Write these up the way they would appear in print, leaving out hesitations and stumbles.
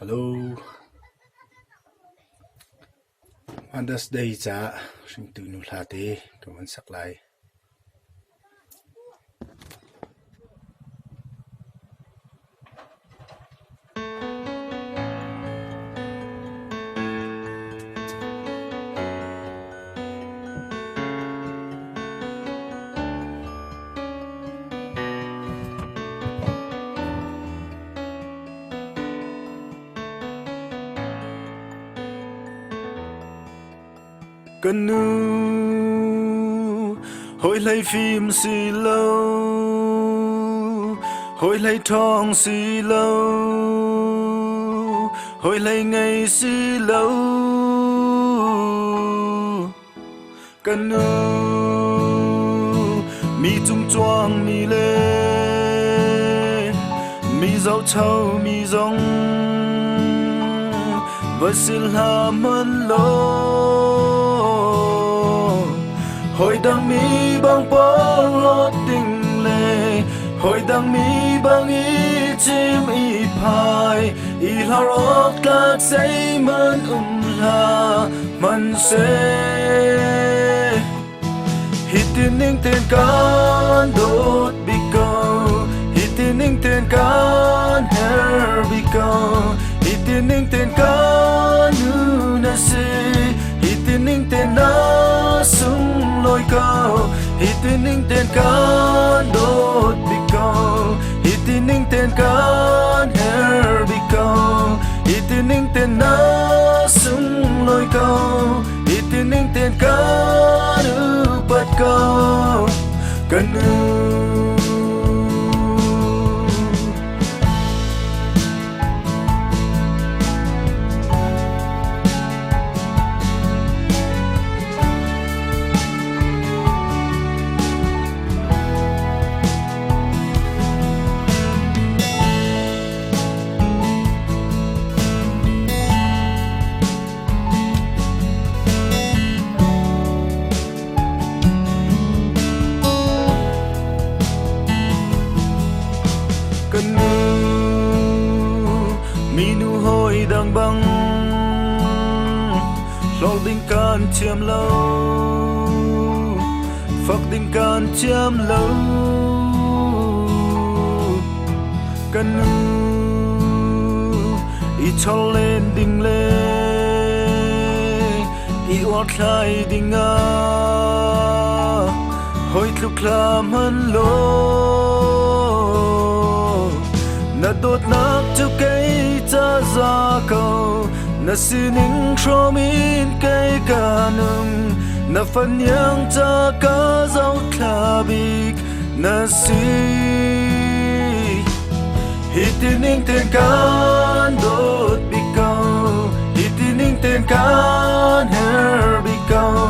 Hello, Mother's Day cha sinh tu nu hla te kawan sak lai. Canu hồi lấy phim xì lâu, hồi lấy thong xì lâu, hồi lấy ngày xì lâu. Canu mi trung choang mi lê, mi dấu châu mi rong, và xin là mân lô. Hồi đang mi bang bóng lót tình lệ, hồi đang mi bang ý chim ý phai, ý la rót các giấy mân la mân xê. Hít tin ninh tên can đốt bị cầu, hít tin ninh tên can hair bị cầu, hít tin ninh tên can nu na xê, hít tin ninh tên na sung lôi cao, hít tin ninh tên can đốt bị cầu, hít tin ninh tên can hair bị cầu, hít tin ninh tên na sung lôi cao, hít tin ninh tên can bắt cầu cần minu hồi đang băng lòng tình can chiêm lâu phật tình can chiêm lâu canu ý cho lên đình lê ý oát lại đình à hồi lúc làm hơn lô na đốt nát cho cây cha ra cầu na xin những trôm in cây cà nung na phân nhang cha cá dấu thà big na si hít tin những tên can đốt bị cầu hít tin những tên can hair bị cầu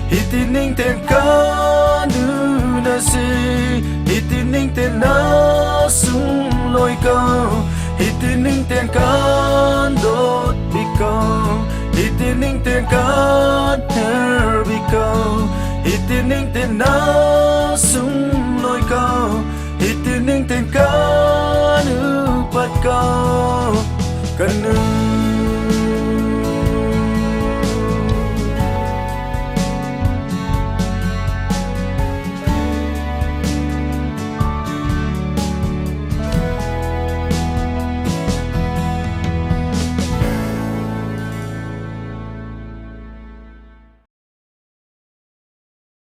hít tin những tên can nu na si hít tin những tên na sung lôi cao, hít tin ninh tên can đốt bị cầu, hít tin ninh tên can hair bị cầu, hít tin ninh tên na sung lôi cao, hít tin ninh tên can bắt cầu cần